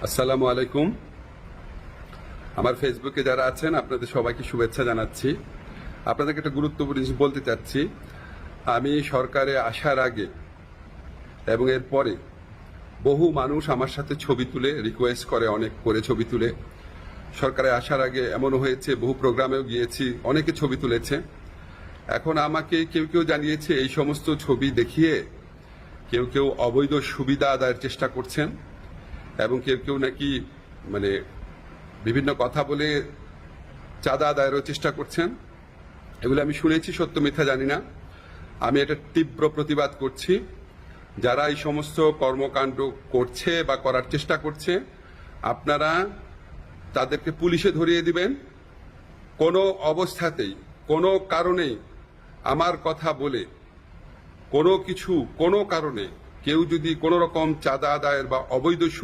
আসসালামু আলাইকুম। আমার ফেসবুকে যারা আছেন আপনাদের সবাইকে শুভেচ্ছা জানাচ্ছি। আপনাদেরকে একটা গুরুত্বপূর্ণ জিনিস বলতে চাচ্ছি। আমি সরকারে আসার আগে এবং এর পরে বহু মানুষ আমার সাথে ছবি তুলে রিকোয়েস্ট করে, অনেক করে ছবি তুলে। সরকারে আসার আগে এমনও হয়েছে, বহু প্রোগ্রামেও গিয়েছি, অনেকে ছবি তুলেছে। এখন আমাকে কেউ কেউ জানিয়েছে এই সমস্ত ছবি দেখিয়ে কেউ কেউ অবৈধ সুবিধা আদায়ের চেষ্টা করছেন এবং কেউ কেউ নাকি মানে বিভিন্ন কথা বলে চাঁদা আদায়েরও চেষ্টা করছেন। এগুলো আমি শুনেছি, সত্য মিথ্যা জানি না। আমি এটা তীব্র প্রতিবাদ করছি। যারা এই সমস্ত কর্মকাণ্ড করছে বা করার চেষ্টা করছে, আপনারা তাদেরকে পুলিশে ধরিয়ে দিবেন। কোনো অবস্থাতেই, কোনো কারণেই আমার কথা বলে কোনো কিছু, কোনো কারণে কেউ যদি কোনো রকম চাঁদা আদায়ের বা অবৈধ